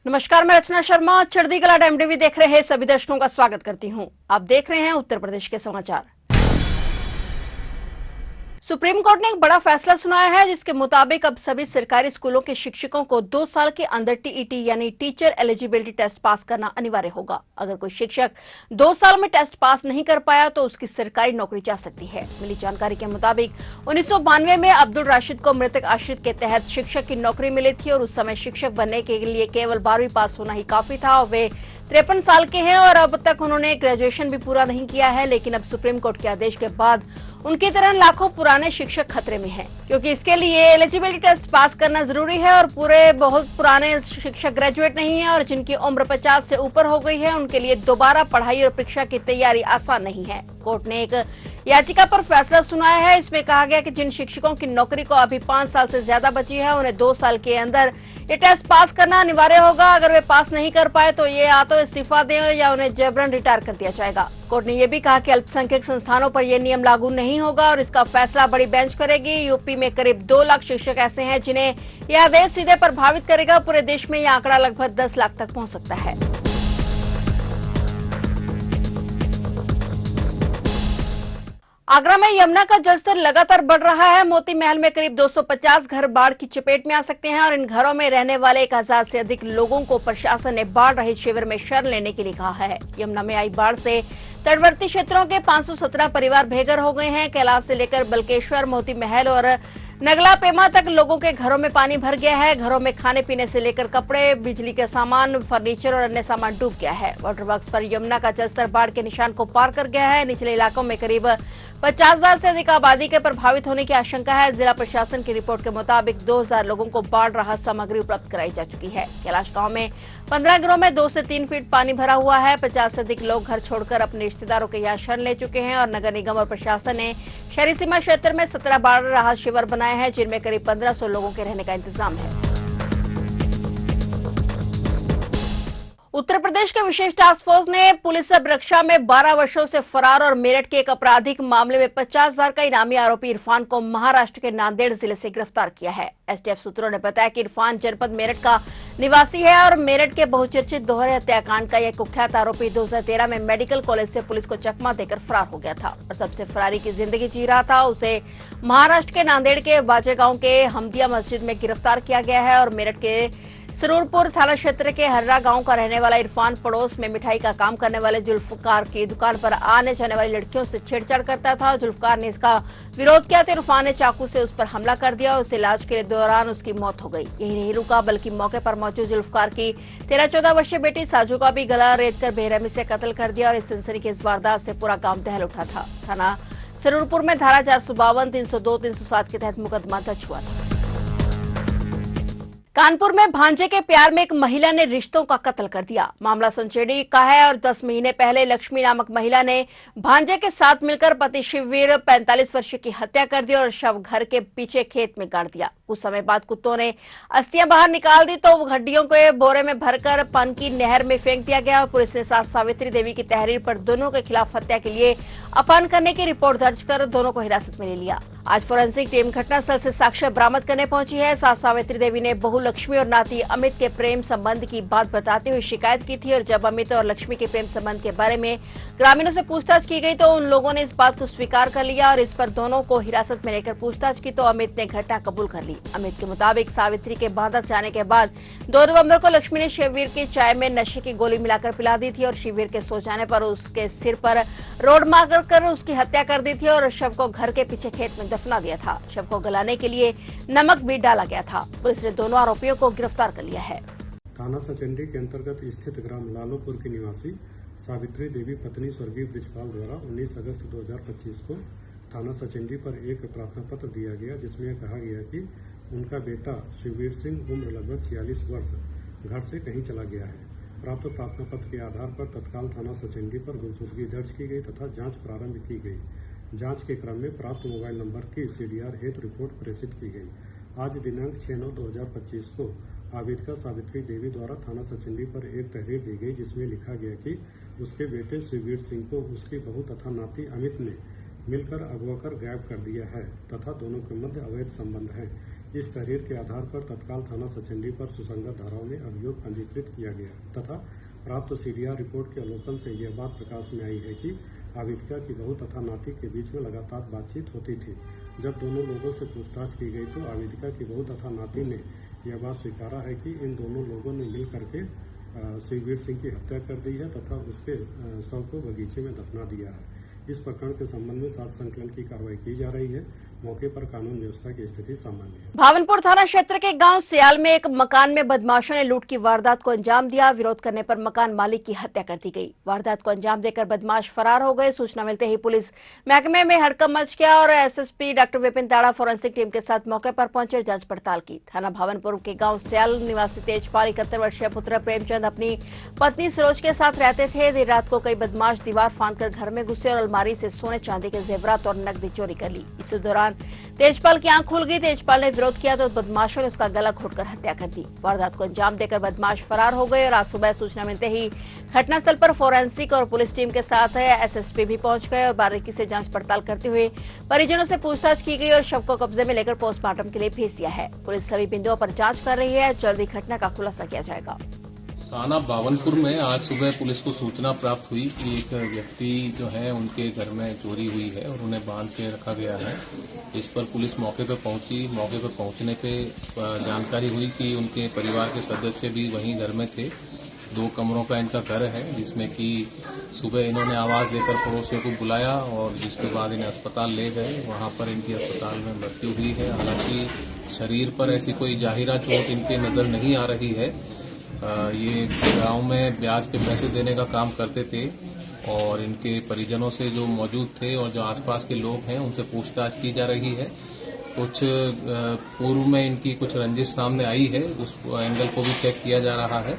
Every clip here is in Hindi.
नमस्कार, मैं रचना शर्मा चढ़दी कला एमडीवी देख रहे हैं सभी दर्शकों का स्वागत करती हूं। आप देख रहे हैं उत्तर प्रदेश के समाचार। सुप्रीम कोर्ट ने एक बड़ा फैसला सुनाया है, जिसके मुताबिक अब सभी सरकारी स्कूलों के शिक्षकों को 2 साल के अंदर टीईटी यानी टीचर एलिजिबिलिटी टेस्ट पास करना अनिवार्य होगा। अगर कोई शिक्षक 2 साल में टेस्ट पास नहीं कर पाया तो उसकी सरकारी नौकरी जा सकती है। मिली जानकारी के मुताबिक 1992 में अब्दुल राशिद को मृतक आश्रित के तहत शिक्षक की नौकरी मिली थी और उस समय शिक्षक बनने के लिए केवल 12वीं पास होना ही काफी था और वे 53 साल के हैं और अब तक उन्होंने ग्रेजुएशन भी पूरा नहीं किया है। लेकिन अब सुप्रीम कोर्ट के आदेश के बाद उनकी तरह लाखों पुराने शिक्षक खतरे में हैं, क्योंकि इसके लिए एलिजिबिलिटी टेस्ट पास करना जरूरी है और बहुत पुराने शिक्षक ग्रेजुएट नहीं है और जिनकी उम्र 50 से ऊपर हो गई है उनके लिए दोबारा पढ़ाई और परीक्षा की तैयारी आसान नहीं है। कोर्ट ने एक याचिका पर फैसला सुनाया है। इसमें कहा गया कि जिन शिक्षकों की नौकरी को अभी 5 साल से ज्यादा बची है उन्हें 2 साल के अंदर ये टेस्ट पास करना अनिवार्य होगा। अगर वे पास नहीं कर पाए तो ये या तो इस्तीफा दें या उन्हें जबरन रिटायर कर दिया जाएगा। कोर्ट ने यह भी कहा कि अल्पसंख्यक संस्थानों पर यह नियम लागू नहीं होगा और इसका फैसला बड़ी बेंच करेगी। यूपी में करीब 2 लाख शिक्षक ऐसे हैं जिन्हें यह आदेश सीधे प्रभावित करेगा। पूरे देश में यह आंकड़ा लगभग 10 लाख तक पहुंच सकता है। आगरा में यमुना का जलस्तर लगातार बढ़ रहा है। मोती महल में करीब 250 घर बाढ़ की चपेट में आ सकते हैं और इन घरों में रहने वाले 1000 से अधिक लोगों को प्रशासन ने बाढ़ रहित शिविर में शरण लेने के लिए कहा है। यमुना में आई बाढ़ से तटवर्ती क्षेत्रों के 517 परिवार बेघर हो गए हैं। कैलाश से लेकर बलकेश्वर, मोती महल और नगला पेमा तक लोगों के घरों में पानी भर गया है। घरों में खाने पीने से लेकर कपड़े, बिजली के सामान, फर्नीचर और अन्य सामान डूब गया है। वाटर वर्क्स पर यमुना का जलस्तर बाढ़ के निशान को पार कर गया है। निचले इलाकों में करीब 50,000 से अधिक आबादी के प्रभावित होने की आशंका है। जिला प्रशासन की रिपोर्ट के मुताबिक 2000 लोगों को बाढ़ राहत सामग्री उपलब्ध कराई जा चुकी है। कैलाश गांव में 15 घरों में 2 से 3 फीट पानी भरा हुआ है। 50 से अधिक लोग घर छोड़कर अपने रिश्तेदारों के यहाँ शरण ले चुके हैं और नगर निगम और प्रशासन ने शहरी सीमा क्षेत्र में 17 बाढ़ राहत शिविर बनाए हैं, जिनमें करीब 1500 लोगों के रहने का इंतजाम है। उत्तर प्रदेश के विशेष टास्क फोर्स ने पुलिस अभिरक्षा में 12 वर्षों से फरार और मेरठ के एक आपराधिक मामले में 50,000 का इनामी आरोपी इरफान को महाराष्ट्र के नांदेड़ जिले से गिरफ्तार किया है। एसटीएफ सूत्रों ने बताया कि इरफान जनपद मेरठ का निवासी है और मेरठ के बहुचर्चित दोहरे हत्याकांड का यह कुख्यात आरोपी 2013 में मेडिकल कॉलेज से पुलिस को चकमा देकर फरार हो गया था और तब से फरारी की जिंदगी जी रहा था। उसे महाराष्ट्र के नांदेड़ के बाजेगांव के हमदिया मस्जिद में गिरफ्तार किया गया है और मेरठ के सरूरपुर थाना क्षेत्र के हर्रा गांव का रहने वाला इरफान पड़ोस में मिठाई का काम करने वाले जुल्फकार की दुकान पर आने जाने वाली लड़कियों से छेड़छाड़ करता था। जुल्फकार ने इसका विरोध किया तो इरफान ने चाकू से उस पर हमला कर दिया और उसे इलाज के दौरान उसकी मौत हो गई। यही नहीं रुका, बल्कि मौके पर मौजूद जुल्फकार की 13-14 वर्षीय बेटी साजू का भी गला रेतकर बेरहमी से कत्ल कर दिया और इस सनसनीखेज वारदात से पूरा गांव दहल उठा था। थाना सरूरपुर में धारा 452, 302, 307 के तहत मुकदमा दर्ज हुआ था। कानपुर में भांजे के प्यार में एक महिला ने रिश्तों का कत्ल कर दिया। मामला संचेड़ी का है और 10 महीने पहले लक्ष्मी नामक महिला ने भांजे के साथ मिलकर पति शिववीर 45 वर्षीय की हत्या कर दी और शव घर के पीछे खेत में गाड़ दिया। कुछ समय बाद कुत्तों ने अस्थियां बाहर निकाल दी तो हड्डियों को बोरे में भरकर पानकी नहर में फेंक दिया गया और पुलिस ने साथ सावित्री देवी की तहरीर पर दोनों के खिलाफ हत्या के लिए अपहरण करने की रिपोर्ट दर्ज कर दोनों को हिरासत में ले लिया। आज फोरेंसिक टीम घटनास्थल से साक्ष्य बरामद करने पहुंची है। साथ सावित्री देवी ने बहू लक्ष्मी और नाती अमित के प्रेम संबंध की बात बताते हुए शिकायत की थी और जब अमित और लक्ष्मी के प्रेम संबंध के बारे में ग्रामीणों से पूछताछ की गई तो उन लोगों ने इस बात को स्वीकार कर लिया और इस पर दोनों को हिरासत में लेकर पूछताछ की तो अमित ने घटना कबूल कर ली। अमित के मुताबिक सावित्री के बांधक जाने के बाद 2 नवंबर को लक्ष्मी ने शिववीर की चाय में नशे की गोली मिलाकर पिला दी थी और शिववीर के सो जाने पर उसके सिर पर रोड मार कर उसकी हत्या कर दी थी और शव को घर के पीछे खेत में दफना दिया था। शव को गलाने के लिए नमक भी डाला गया था। पुलिस ने दोनों आरोपियों को गिरफ्तार कर लिया है। थाना सचंडी के अंतर्गत स्थित ग्राम लालोपुर की निवासी सावित्री देवी पत्नी स्वर्गीय ब्रिजपाल द्वारा 19 अगस्त 2025 को थाना सचंडी पर एक प्रार्थना पत्र दिया गया, जिसमें कहा गया कि उनका बेटा शिववीर सिंह उम्र लगभग 46 वर्ष घर से कहीं चला गया है। प्राप्त प्रार्थना पत्र के आधार पर तत्काल थाना सचंडी पर गुमशुदगी दर्ज की गई तथा जांच प्रारंभ की गई। जांच के क्रम में प्राप्त मोबाइल नंबर की सीडीआर हेतु रिपोर्ट प्रेषित की गई। आज दिनांक 6/9/2025 को आवेदका सावित्री देवी द्वारा थाना सचंडी पर एक तहरीर दी गई, जिसमें लिखा गया कि उसके बेटे शिववीर सिंह को उसकी बहू तथा नाती अमित ने मिलकर अगवा कर गायब कर दिया है तथा दोनों के मध्य अवैध संबंध हैं। इस तहरीर के आधार पर तत्काल थाना सचंडी पर सुसंगत धाराओं में अभियोग पंजीकृत किया गया तथा प्राप्त सीडीआर रिपोर्ट के अवलोकन से यह बात प्रकाश में आई है कि आवेदिका की बहू तथा नाती के बीच में लगातार बातचीत होती थी। जब दोनों लोगों से पूछताछ की गई तो आवेदिका की बहू तथा नाती ने यह बात स्वीकारा है कि इन दोनों लोगों ने मिल करके शिववीर सिंह की हत्या कर दी है तथा उसके शव को बगीचे में दफना दिया है। इस प्रकरण के संबंध में साक्ष्य संकलन की कार्रवाई की जा रही है। मौके पर कानून व्यवस्था की स्थिति सामान्य है। भावनपुर थाना क्षेत्र के गांव सियाल में एक मकान में बदमाशों ने लूट की वारदात को अंजाम दिया। विरोध करने पर मकान मालिक की हत्या कर दी गई। वारदात को अंजाम देकर बदमाश फरार हो गए। सूचना मिलते ही पुलिस महकमे में हड़कंप मच गया और एसएसपी डॉक्टर विपिन ताड़ा फॉरेंसिक टीम के साथ मौके पर पहुंचे, जांच पड़ताल की। थाना भावनपुर के गाँव सियाल निवासी तेजपाल 71 वर्षीय पुत्र प्रेमचंद अपनी पत्नी सरोज के साथ रहते थे। देर रात को कई बदमाश दीवार फांदकर घर में घुसे और अलमारी से सोने चांदी के जेवरात और नकदी चोरी कर ली। इसी दौरान तेजपाल की आंख खुल गई। तेजपाल ने विरोध किया तो बदमाशों ने उसका गला घोटकर हत्या कर दी। वारदात को अंजाम देकर बदमाश फरार हो गए और आज सुबह सूचना मिलते ही घटनास्थल पर फोरेंसिक और पुलिस टीम के साथ एसएसपी भी पहुंच गए और बारीकी से जांच पड़ताल करते हुए परिजनों से पूछताछ की गई और शव को कब्जे में लेकर पोस्टमार्टम के लिए भेज दिया है। पुलिस सभी बिंदुओं पर जांच कर रही है। जल्द ही घटना का खुलासा किया जाएगा। थाना भावनपुर में आज सुबह पुलिस को सूचना प्राप्त हुई कि एक व्यक्ति जो है उनके घर में चोरी हुई है और उन्हें बांध के रखा गया है। इस पर पुलिस मौके पर पहुंची। मौके पर पहुंचने पे जानकारी हुई कि उनके परिवार के सदस्य भी वहीं घर में थे। 2 कमरों का इनका घर है जिसमें कि सुबह इन्होंने आवाज देकर पड़ोसियों को बुलाया और जिसके बाद इन्हें अस्पताल ले गए। वहां पर इनकी अस्पताल में मृत्यु हुई है। हालांकि शरीर पर ऐसी कोई जाहिरा चोट इनके नजर नहीं आ रही है। ये गांव में ब्याज पे पैसे देने का काम करते थे और इनके परिजनों से जो मौजूद थे और जो आसपास के लोग हैं उनसे पूछताछ की जा रही है। कुछ पूर्व में इनकी कुछ रंजिश सामने आई है, उस एंगल को भी चेक किया जा रहा है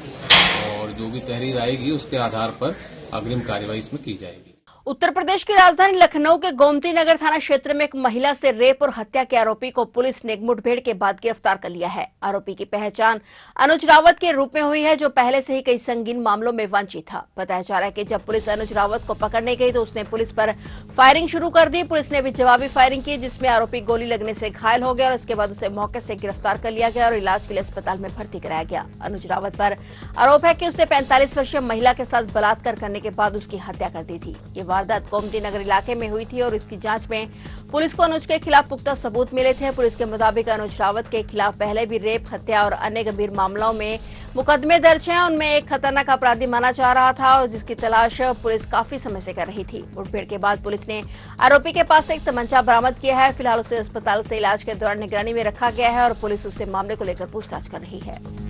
और जो भी तहरीर आएगी उसके आधार पर अग्रिम कार्रवाई इसमें की जाएगी। उत्तर प्रदेश की राजधानी लखनऊ के गोमती नगर थाना क्षेत्र में एक महिला से रेप और हत्या के आरोपी को पुलिस ने एक मुठभेड़ के बाद गिरफ्तार कर लिया है। आरोपी की पहचान अनुज रावत के रूप में हुई है, जो पहले से ही कई संगीन मामलों में वांछित था। बताया जा रहा है कि जब पुलिस अनुज रावत को पकड़ने गई तो उसने पुलिस पर फायरिंग शुरू कर दी। पुलिस ने भी जवाबी फायरिंग की जिसमें आरोपी गोली लगने से घायल हो गया और इसके बाद उसे मौके से गिरफ्तार कर लिया गया और इलाज के लिए अस्पताल में भर्ती कराया गया। अनुज रावत पर आरोप है कि उसने 45 वर्षीय महिला के साथ बलात्कार करने के बाद उसकी हत्या कर दी थी। ये वारदात गोमती नगर इलाके में हुई थी और इसकी जांच में पुलिस को अनुज के खिलाफ पुख्ता सबूत मिले थे। पुलिस के मुताबिक अनुज रावत के खिलाफ पहले भी रेप, हत्या और अन्य गंभीर मामलों में मुकदमे दर्ज हैं। उनमें एक खतरनाक अपराधी माना जा रहा था और जिसकी तलाश पुलिस काफी समय से कर रही थी। मुठभेड़ के बाद पुलिस ने आरोपी के पास से एक तमंचा बरामद किया है। फिलहाल उसे अस्पताल से इलाज के दौरान निगरानी में रखा गया है और पुलिस उससे मामले को लेकर पूछताछ कर रही है।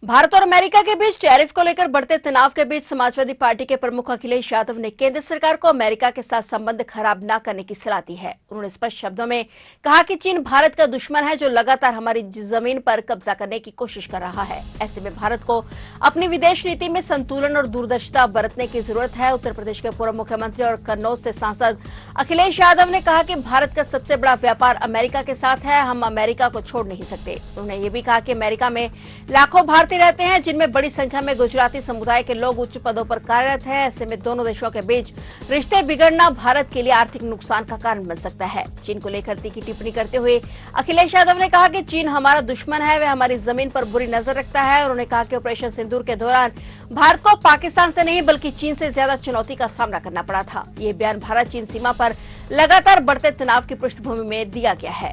भारत और अमेरिका के बीच टैरिफ को लेकर बढ़ते तनाव के बीच समाजवादी पार्टी के प्रमुख अखिलेश यादव ने केंद्र सरकार को अमेरिका के साथ संबंध खराब न करने की सलाह दी है। उन्होंने स्पष्ट शब्दों में कहा कि चीन भारत का दुश्मन है जो लगातार हमारी जमीन पर कब्जा करने की कोशिश कर रहा है। ऐसे में भारत को अपनी विदेश नीति में संतुलन और दूरदर्शिता बरतने की जरूरत है। उत्तर प्रदेश के पूर्व मुख्यमंत्री और कन्नौज से सांसद अखिलेश यादव ने कहा कि भारत का सबसे बड़ा व्यापार अमेरिका के साथ है, हम अमेरिका को छोड़ नहीं सकते। उन्होंने ये भी कहा कि अमेरिका में लाखों भारतीय रहते हैं जिनमें बड़ी संख्या में गुजराती समुदाय के लोग उच्च पदों पर कार्यरत हैं। ऐसे में दोनों देशों के बीच रिश्ते बिगड़ना भारत के लिए आर्थिक नुकसान का कारण बन सकता है। चीन को लेकर तीखी टिप्पणी करते हुए अखिलेश यादव ने कहा कि चीन हमारा दुश्मन है, वह हमारी जमीन पर बुरी नजर रखता है। उन्होंने कहा कि ऑपरेशन सिंदूर के दौरान भारत को पाकिस्तान से नहीं बल्कि चीन से ज्यादा चुनौती का सामना करना पड़ा था। ये बयान भारत चीन सीमा पर लगातार बढ़ते तनाव की पृष्ठभूमि में दिया गया है।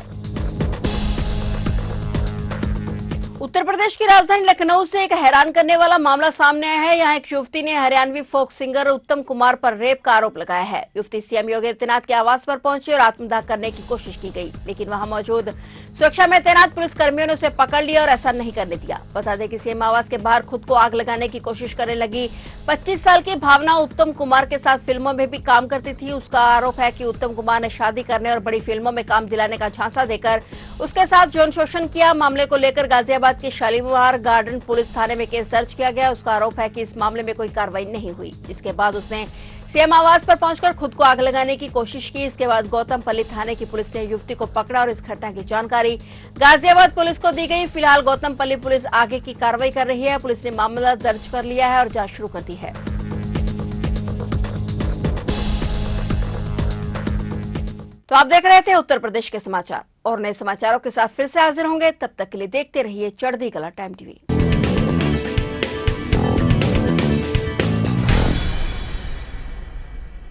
उत्तर प्रदेश की राजधानी लखनऊ से एक हैरान करने वाला मामला सामने आया है। यहाँ एक युवती ने हरियाणवी फोक सिंगर उत्तम कुमार पर रेप का आरोप लगाया है। युवती सीएम योगी आदित्यनाथ के आवास पर पहुंची और आत्मदाह करने की कोशिश की गई, लेकिन वहां मौजूद सुरक्षा में तैनात पुलिस कर्मियों ने उसे पकड़ लिया और ऐसा नहीं करने दिया। बता दें कि सीएम आवास के बाहर खुद को आग लगाने की कोशिश करने लगी 25 साल की भावना उत्तम कुमार के साथ फिल्मों में भी काम करती थी। उसका आरोप है कि उत्तम कुमार ने शादी करने और बड़ी फिल्मों में काम दिलाने का झांसा देकर उसके साथ यौन शोषण किया। मामले को लेकर गाजियाबाद के शालीमार गार्डन पुलिस थाने में केस दर्ज किया गया। उसका आरोप है कि इस मामले में कोई कार्रवाई नहीं हुई, जिसके बाद उसने सीएम आवास पर पहुंचकर खुद को आग लगाने की कोशिश की। इसके बाद गौतमपल्ली थाने की पुलिस ने युवती को पकड़ा और इस घटना की जानकारी गाजियाबाद पुलिस को दी गई। फिलहाल गौतमपल्ली पुलिस आगे की कार्रवाई कर रही है। पुलिस ने मामला दर्ज कर लिया है और जांच शुरू कर दी है। तो आप देख रहे थे उत्तर प्रदेश के समाचार और नए समाचारों के साथ फिर से हाजिर होंगे। तब तक के लिए देखते रहिए चढ़ती कला टाइम टीवी।